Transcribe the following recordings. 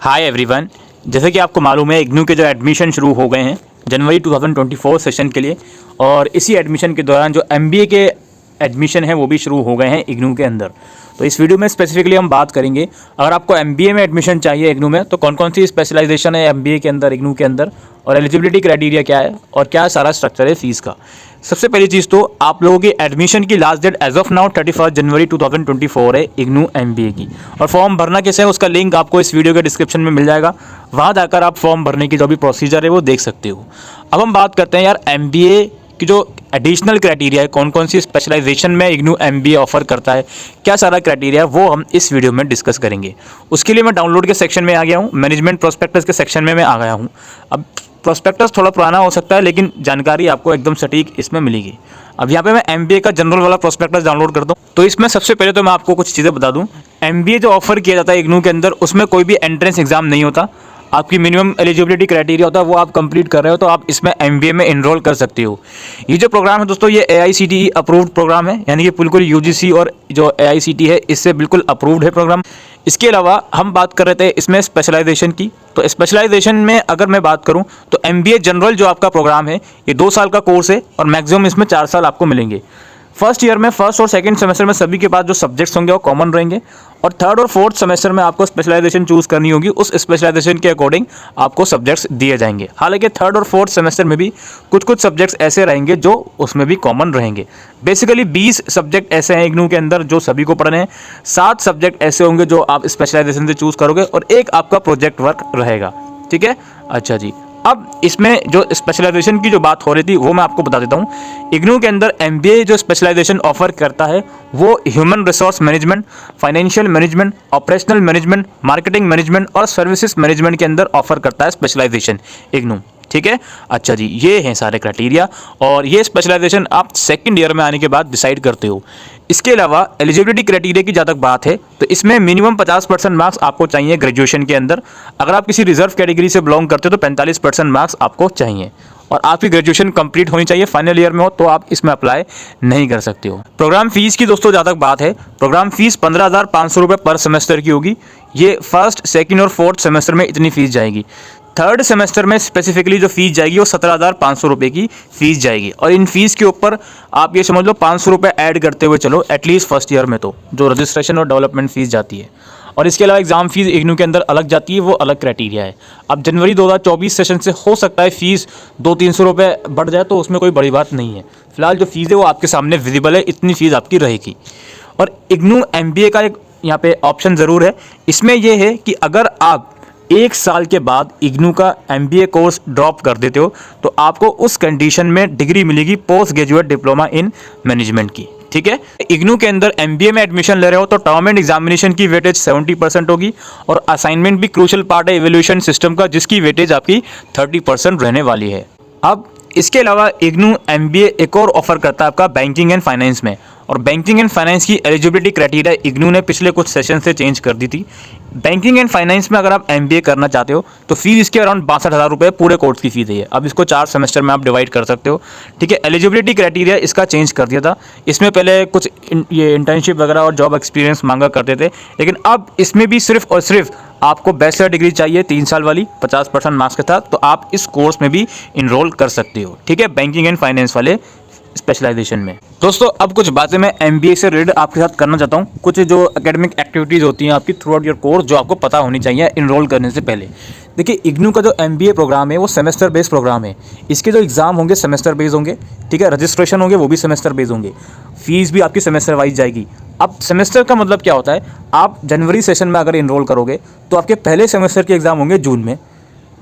Hi everyone, जैसे कि आपको मालूम है इग्नू के जो एडमिशन शुरू हो गए हैं जनवरी 2024 सेशन के लिए। और इसी एडमिशन के दौरान जो एमबीए के एडमिशन है वो भी शुरू हो गए हैं इग्नू के अंदर। तो इस वीडियो में स्पेसिफिकली हम बात करेंगे अगर आपको एमबीए में एडमिशन चाहिए इग्नू में तो कौन कौन सी स्पेशलाइजेशन है एमबीए के अंदर इग्नू के अंदर, और एलिजिबिलिटी क्राइटेरिया क्या है और क्या सारा स्ट्रक्चर है फीस का। सबसे पहली चीज़ तो आप लोगों की एडमिशन की last date as of now 31 जनवरी 2024 है इग्नू एमबीए की। और फॉर्म भरना कैसे है उसका लिंक आपको इस वीडियो के डिस्क्रिप्शन में मिल जाएगा, वहाँ जाकर आप फॉर्म भरने की जो भी प्रोसीजर है वो देख सकते हो। अब हम बात करते हैं यार एमबीए की जो एडिशनल क्राइटेरिया है, कौन कौन सी स्पेशलाइजेशन में इग्नू एमबीए ऑफर करता है, क्या सारा क्राइटेरिया वो हम इस वीडियो में डिस्कस करेंगे। उसके लिए मैं डाउनलोड के सेक्शन में आ गया हूँ, मैनेजमेंट प्रोस्पेक्टस के सेक्शन में मैं आ गया हूँ। अब प्रोस्पेक्टस थोड़ा पुराना हो सकता है लेकिन जानकारी आपको एकदम सटीक इसमें मिलेगी। अब यहाँ पे मैं एमबीए का जनरल वाला प्रोस्पेक्टस डाउनलोड करता हूँ। तो इसमें सबसे पहले तो मैं आपको कुछ चीज़ें बता दूँ। एमबीए जो ऑफर किया जाता है इग्नू के अंदर उसमें कोई भी एंट्रेंस एग्जाम नहीं होता। आपकी मिनिमम एलिजिबिलिटी क्राइटेरिया होता है वो आप कंप्लीट कर रहे हो तो आप इसमें एमबीए में एनरोल कर सकते हो। ये जो प्रोग्राम है दोस्तों ये एआईसीटीई अप्रूव्ड प्रोग्राम है, यानी कि बिल्कुल यूजीसी और जो एआईसीटीई है इससे बिल्कुल अप्रूव्ड है प्रोग्राम। इसके अलावा हम बात कर रहे थे इसमें स्पेशलाइजेशन की। तो स्पेशलाइजेशन में अगर मैं बात करूं तो एमबीए जनरल जो आपका प्रोग्राम है ये 2 साल का कोर्स है और मैक्सिमम इसमें 4 साल आपको मिलेंगे। फर्स्ट ईयर में फर्स्ट और सेकंड सेमेस्टर में सभी के पास जो सब्जेक्ट्स होंगे वो कॉमन रहेंगे, और थर्ड और फोर्थ सेमेस्टर में आपको स्पेशलाइजेशन चूज करनी होगी। उस स्पेशलाइजेशन के अकॉर्डिंग आपको सब्जेक्ट्स दिए जाएंगे। हालांकि थर्ड और फोर्थ सेमेस्टर में भी कुछ सब्जेक्ट्स ऐसे रहेंगे जो उसमें भी कॉमन रहेंगे। बेसिकली 20 सब्जेक्ट ऐसे हैं इग्नू के अंदर जो सभी को पढ़ने हैं। 7 सब्जेक्ट ऐसे होंगे जो आप स्पेशलाइजेशन से चूज करोगे और एक आपका प्रोजेक्ट वर्क रहेगा। ठीक है, अच्छा जी। अब इसमें जो स्पेशलाइजेशन की जो बात हो रही थी वो मैं आपको बता देता हूँ। इग्नू के अंदर एमबीए जो स्पेशलाइजेशन ऑफर करता है वो human resource management, financial management, operational management, marketing management और सर्विसेज मैनेजमेंट के अंदर ऑफर करता है स्पेशलाइजेशन इग्नू। ठीक है, अच्छा जी, ये हैं सारे क्राइटेरिया और ये स्पेशलाइजेशन आप सेकंड ईयर में आने के बाद डिसाइड करते हो। इसके अलावा एलिजिबिलिटी क्राइटेरिया की जहाँ तक बात है तो इसमें मिनिमम 50% मार्क्स आपको चाहिए ग्रेजुएशन के अंदर। अगर आप किसी रिजर्व कैटेगरी से बिलोंग करते हो तो 45% मार्क्स आपको चाहिए और आपकी ग्रेजुएशन कंप्लीट होनी चाहिए। फाइनल ईयर में हो तो आप इसमें अप्लाई नहीं कर सकते हो। प्रोग्राम फीस की दोस्तों जहाँ तक बात है, प्रोग्राम फीस 15,500 रुपये पर सेमेस्टर की होगी। ये फर्स्ट, सेकंड और फोर्थ सेमेस्टर में इतनी फीस जाएगी। थर्ड सेमेस्टर में स्पेसिफिकली जो फीस जाएगी वो 17,500 रुपये की फीस जाएगी। और इन फीस के ऊपर आप ये समझ लो 500 रुपये ऐड करते हुए चलो एटलीस्ट फर्स्ट ईयर में, तो जो रजिस्ट्रेशन और डेवलपमेंट फीस जाती है। और इसके अलावा एग्जाम फीस इग्नू के अंदर अलग जाती है, वो अलग क्राइटेरिया है। अब जनवरी 2024 सेशन से हो सकता है फीस 200-300 रुपये बढ़ जाए, तो उसमें कोई बड़ी बात नहीं है। फिलहाल जो फीस है वो आपके सामने विजिबल है, इतनी फीस आपकी रहेगी। और इग्नू एमबीए का एक यहाँ पे ऑप्शन ज़रूर है, इसमें यह है कि अगर आप 1 साल के बाद इग्नू का एमबीए कोर्स ड्रॉप कर देते हो तो आपको उस कंडीशन में डिग्री मिलेगी post graduate diploma in management की। ठीक है, इग्नू के अंदर एमबीए में एडमिशन ले रहे हो तो टर्म एंड एग्जामिनेशन की वेटेज 70% होगी और असाइनमेंट भी क्रूशियल पार्ट है इवैल्यूएशन सिस्टम का, जिसकी वेटेज आपकी 30% रहने वाली है। अब इसके अलावा इग्नू एमबीए एक और ऑफर करता है आपका बैंकिंग एंड फाइनेंस में, और बैंकिंग एंड फाइनेंस की एलिजिबिलिटी क्राइटेरिया इग्नू ने पिछले कुछ सेशन से चेंज कर दी थी। बैंकिंग एंड फाइनेंस में अगर आप एमबीए करना चाहते हो तो फीस इसके अराउंड 62,000 रुपये पूरे कोर्स की फीस है। अब इसको 4 सेमेस्टर में आप डिवाइड कर सकते हो। ठीक है, एलिजिबिलिटी क्राइटेरिया इसका चेंज कर दिया था। इसमें पहले कुछ ये इंटर्नशिप वगैरह और जॉब एक्सपीरियंस मांगा करते थे, लेकिन अब इसमें भी सिर्फ और सिर्फ आपको बैचलर डिग्री चाहिए 3 साल वाली 50% मार्क्स के साथ, तो आप इस कोर्स में भी इनरोल कर सकते हो। ठीक है, बैंकिंग एंड फाइनेंस वाले स्पेशलाइजेशन में। दोस्तों अब कुछ बातें मैं एमबीए से रिलेटेड आपके साथ करना चाहता हूँ। कुछ जो एकेडमिक एक्टिविटीज़ होती हैं आपकी थ्रू आउट योर कोर्स जो आपको पता होनी चाहिए इनरोल करने से पहले। देखिए, इग्नू का जो एमबीए प्रोग्राम है वो सेमेस्टर बेस्ड प्रोग्राम है। इसके जो एग्ज़ाम होंगे सेमेस्टर बेस्ड होंगे। ठीक है, रजिस्ट्रेशन होंगे वो भी सेमेस्टर बेस्ड होंगे, फीस भी आपकी सेमेस्टर वाइज जाएगी। अब सेमेस्टर का मतलब क्या होता है, आप जनवरी सेशन में अगर इनरोल करोगे तो आपके पहले सेमेस्टर के एग्ज़ाम होंगे जून में।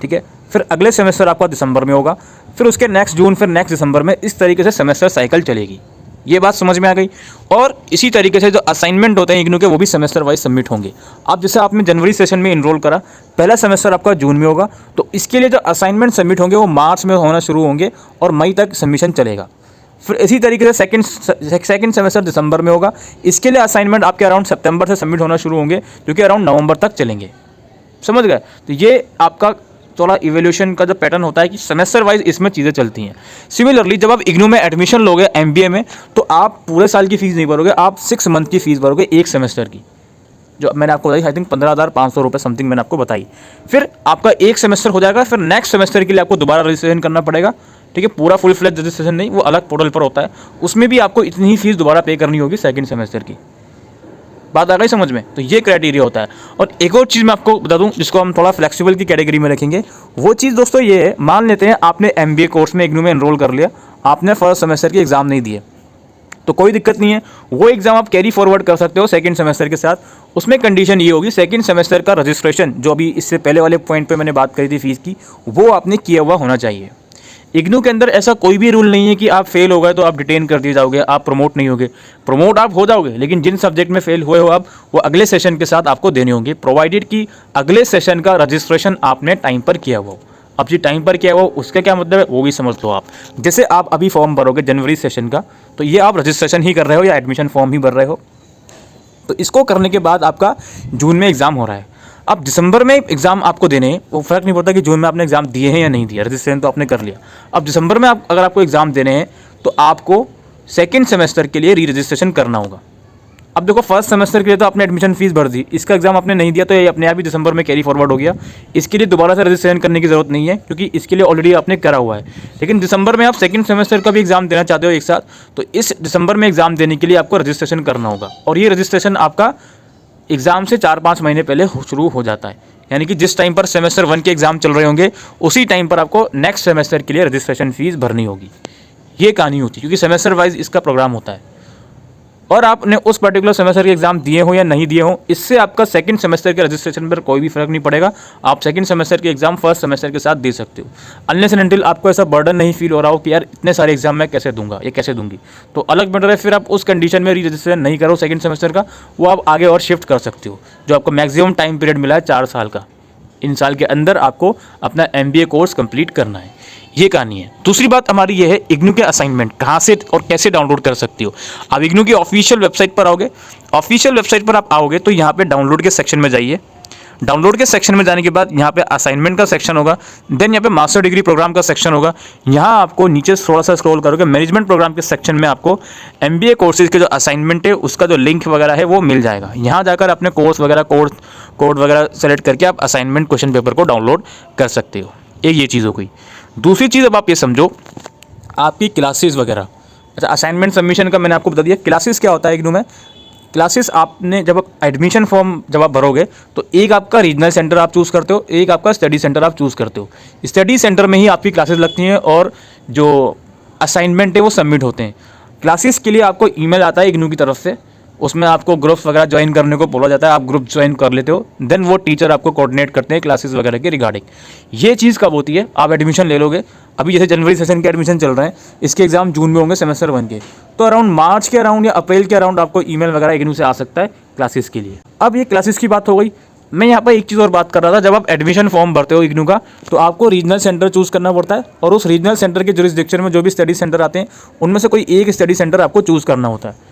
ठीक है, फिर अगले सेमेस्टर आपका दिसंबर में होगा, फिर उसके नेक्स्ट जून, फिर नेक्स्ट दिसंबर में, इस तरीके से सेमेस्टर साइकिल चलेगी। ये बात समझ में आ गई। और इसी तरीके से जो असाइनमेंट होते हैं इग्नू के वो भी सेमेस्टर वाइज सबमिट होंगे। अब जैसे आपने जनवरी सेशन में इनरोल करा, पहला सेमेस्टर आपका जून में होगा, तो इसके लिए जो असाइनमेंट सबमिट होंगे वो मार्च में होना शुरू होंगे और मई तक सबमिशन चलेगा। फिर इसी तरीके से सेकंड सेमेस्टर दिसंबर में होगा। इसके लिए असाइनमेंट आपके अराउंड सितंबर से सबमिट होना शुरू होंगे, जो कि अराउंड नवंबर तक चलेंगे। समझ गए? तो ये आपका थोड़ा इवैल्यूएशन का जो पैटर्न होता है कि सेमेस्टर वाइज इसमें चीज़ें चलती हैं। सिमिलरली जब आप इग्नू में एडमिशन लोगे एमबीए में तो आप पूरे साल की फ़ीस नहीं भरोगे, आप 6 मंथ की फ़ीस भरोगे, 1 सेमेस्टर की। जो मैंने आपको बताई, आई थिंक 15,500 रुपये समथिंग मैंने आपको बताई। फिर आपका एक सेमेस्टर हो जाएगा, फिर नेक्स्ट सेमेस्टर के लिए आपको दोबारा रजिस्ट्रेशन करना पड़ेगा, ठीक है। पूरा फुल फ्लेज रजिस्ट्रेशन नहीं, वो अलग पोर्टल पर होता है, उसमें भी आपको इतनी ही फीस दोबारा पे करनी होगी सेकंड सेमेस्टर की। बात आ गई समझ में? तो ये क्राइटेरिया होता है। और एक और चीज़ मैं आपको बता दूं जिसको हम थोड़ा फ्लेक्सिबल की कैटेगरी में रखेंगे, वो चीज़ दोस्तों ये है, मान लेते हैं आपने MBA कोर्स में इग्नू में एनरोल कर लिया, आपने फर्स्ट सेमेस्टर की एग्ज़ाम नहीं दिए, तो कोई दिक्कत नहीं है, वो एग्ज़ाम आप कैरी फॉरवर्ड कर सकते हो सेकंड सेमेस्टर के साथ। उसमें कंडीशन ये होगी, सेकंड सेमेस्टर का रजिस्ट्रेशन जो अभी इससे पहले वाले पॉइंट पे मैंने बात करी थी फीस की, वो आपने किया हुआ होना चाहिए। इग्नू के अंदर ऐसा कोई भी रूल नहीं है कि आप फेल हो गए तो आप डिटेन कर दिए जाओगे, आप प्रमोट नहीं होगे। प्रमोट आप हो जाओगे, लेकिन जिन सब्जेक्ट में फेल हुए हो आप, वो अगले सेशन के साथ आपको देने होंगे, प्रोवाइडेड कि अगले सेशन का रजिस्ट्रेशन आपने टाइम पर किया हुआ हो। अब जी टाइम पर किया हुआ उसका क्या मतलब है वो भी समझ लो आप। जैसे आप अभी फॉर्म भरोगे जनवरी सेशन का, तो ये आप रजिस्ट्रेशन ही कर रहे हो या एडमिशन फॉर्म ही भर रहे हो, तो इसको करने के बाद आपका जून में एग्ज़ाम हो रहा है। अब दिसंबर में एग्ज़ाम आपको देने हैं, वो फ़र्क नहीं पड़ता कि जून में आपने एग्ज़ाम दिए हैं या नहीं दिया, रजिस्ट्रेशन तो आपने कर लिया। अब दिसंबर में अगर आपको एग्ज़ाम देने हैं तो आपको सेकेंड सेमेस्टर के लिए री रजिस्ट्रेशन करना होगा। अब देखो फर्स्ट सेमेस्टर के लिए तो आपने एडमिशन फीस भर दी, इसका एग्जाम आपने नहीं दिया तो ये अपने आप ही दिसंबर में कैरी फॉरवर्ड हो गया। इसके लिए दोबारा से रजिस्ट्रेशन करने की ज़रूरत नहीं है क्योंकि इसके लिए ऑलरेडी आपने करा हुआ है। लेकिन दिसंबर में आप सेकंड सेमेस्टर का भी एग्जाम देना चाहते हो एक साथ, तो इस दिसंबर में एग्जाम देने के लिए आपको रजिस्ट्रेशन करना होगा। और ये रजिस्ट्रेशन आपका एग्ज़ाम से 4-5 महीने पहले शुरू हो जाता है, यानी कि जिस टाइम पर सेमेस्टर 1 के एग्ज़ाम चल रहे होंगे उसी टाइम पर आपको नेक्स्ट सेमेस्टर के लिए रजिस्ट्रेशन फीस भरनी होगी। ये कहानी होती है क्योंकि सेमेस्टर वाइज इसका प्रोग्राम होता है। और आपने उस पर्टिकुलर सेमेस्टर के एग्जाम दिए हो या नहीं दिए हो, इससे आपका सेकंड सेमेस्टर के रजिस्ट्रेशन पर कोई भी फर्क नहीं पड़ेगा। आप सेकंड सेमेस्टर के एग्जाम फर्स्ट सेमेस्टर के साथ दे सकते हो, अनलेस एंड अनटिल आपको ऐसा बर्डन नहीं फील हो रहा हो कि यार इतने सारे एग्जाम मैं कैसे दूंगा, ये कैसे दूंगी, तो अलग मैटर है। फिर आप उस कंडीशन में री रजिस्ट्रेशन नहीं करो सेकंड सेमेस्टर का, वो आप आगे और शिफ्ट कर सकते हो। जो आपको मैक्सिमम टाइम पीरियड मिला है 4 साल का, इन साल के अंदर आपको अपना MBA कोर्स कंप्लीट करना है। ये कहानी है। दूसरी बात हमारी ये है, इग्नू के असाइनमेंट कहाँ से और कैसे डाउनलोड कर सकते हो। आप इग्नू की ऑफिशियल वेबसाइट पर आओगे, ऑफिशियल वेबसाइट पर आप आओगे तो यहाँ पे डाउनलोड के सेक्शन में जाइए। डाउनलोड के सेक्शन में जाने के बाद यहाँ पे असाइनमेंट का सेक्शन होगा, देन यहाँ पे मास्टर डिग्री प्रोग्राम का सेक्शन होगा। यहाँ आपको नीचे थोड़ा सा स्क्रॉल करोगे, मैनेजमेंट प्रोग्राम के सेक्शन में आपको MBA कोर्सेज के जो असाइनमेंट है उसका जो लिंक वगैरह है वो मिल जाएगा। यहाँ जाकर अपने कोर्स वगैरह कोड वगैरह सेलेक्ट करके आप असाइनमेंट क्वेश्चन पेपर को डाउनलोड कर सकते हो। एक ये चीज़ हो गई। दूसरी चीज़ अब आप ये समझो, आपकी क्लासेस वगैरह, अच्छा असाइनमेंट सबमिशन का मैंने आपको बता दिया। क्लासेस क्या होता है इग्नू में, क्लासेस आपने जब एडमिशन फॉर्म जब आप भरोगे तो एक आपका रीजनल सेंटर आप चूज़ करते हो, एक आपका स्टडी सेंटर आप चूज़ करते हो। स्टडी सेंटर में ही आपकी क्लासेस लगती हैं और जो असाइनमेंट है वो सबमिट होते हैं। क्लासेस के लिए आपको ईमेल आता है इग्नू की तरफ से, उसमें आपको ग्रुप्स वगैरह ज्वाइन करने को बोला जाता है, आप ग्रुप ज्वाइन कर लेते हो, देन वो टीचर आपको कोऑर्डिनेट करते हैं क्लासेस वगैरह के रिगार्डिंग। ये चीज़ कब होती है, आप एडमिशन ले लोगे, अभी जैसे जनवरी सेशन के एडमिशन चल रहे हैं, इसके एग्जाम जून में होंगे सेमेस्टर 1 के, तो अराउंड मार्च के अराउंड या अप्रैल के अराउंड आपको ईमेल वगैरह इग्नू से आ सकता है क्लासेस के लिए। अब ये क्लासेस की बात हो गई। मैं यहाँ पर एक चीज़ और बात कर रहा था, जब आप एडमिशन फॉर्म भरते हो इग्नू का तो आपको रीजनल सेंटर चूज़ करना पड़ता है और उस रीजनल सेंटर के जुरिसडिक्शन में जो भी स्टडी सेंटर आते हैं उनमें से कोई एक स्टडी सेंटर आपको चूज़ करना होता है।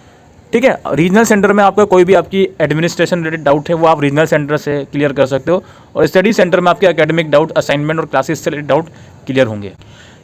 ठीक है, रीजनल सेंटर में आपका कोई भी आपकी एडमिनिस्ट्रेशन रिलेटेड डाउट है वो आप रीजनल सेंटर से क्लियर कर सकते हो, और स्टडी सेंटर में आपके एकेडमिक डाउट, असाइनमेंट और क्लासेस से रिलेटेड डाउट क्लियर होंगे।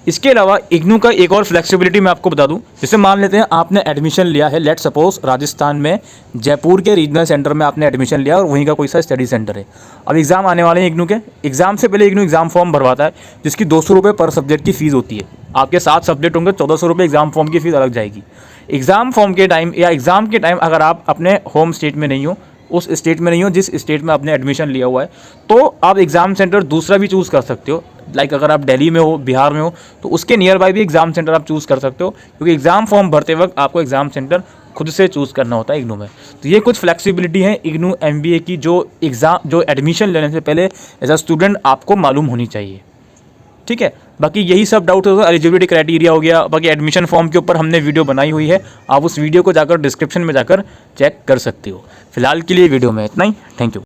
इसके अलावा इग्नू का एक और फ्लेक्सिबिलिटी मैं आपको बता दूं, जैसे मान लेते हैं आपने एडमिशन लिया है, लेट सपोज राजस्थान में जयपुर के रीजनल सेंटर में आपने एडमिशन लिया और वहीं का कोई सा स्टडी सेंटर है। अब एग्ज़ाम आने वाले हैं इग्नू के, एग्ज़ाम से पहले इग्नू एग्ज़ाम फॉर्म भरवाता है जिसकी 200 रुपये पर सब्जेक्ट की फ़ीस होती है। आपके 7 सब्जेक्ट होंगे, 1400 रुपये एग्ज़ाम फॉर्म की फ़ीस अलग जाएगी। एग्ज़ाम फॉर्म के टाइम या एग्ज़ाम के टाइम अगर आप अपने होम स्टेट में नहीं हो, उस स्टेट में नहीं हो जिस स्टेट में आपने एडमिशन लिया हुआ है, तो आप एग्ज़ाम सेंटर दूसरा भी चूज़ कर सकते हो। लाइक अगर आप दिल्ली में हो, बिहार में हो, तो उसके नियर बाय भी एग्ज़ाम सेंटर आप चूज़ कर सकते हो, क्योंकि एग्ज़ाम फॉर्म भरते वक्त आपको एग्ज़ाम सेंटर खुद से चूज़ करना होता है इग्नू में। तो ये कुछ फ्लेक्सिबिलिटी है इग्नू MBA की जो एडमिशन लेने से पहले एज अ स्टूडेंट आपको मालूम होनी चाहिए। ठीक है, बाकी यही सब डाउट होगा, एलिजिबिलिटी क्राइटेरिया हो गया, बाकी एडमिशन फॉर्म के ऊपर हमने वीडियो बनाई हुई है, आप उस वीडियो को जाकर डिस्क्रिप्शन में जाकर चेक कर सकते हो। फिलहाल के लिए वीडियो में इतना ही, थैंक यू।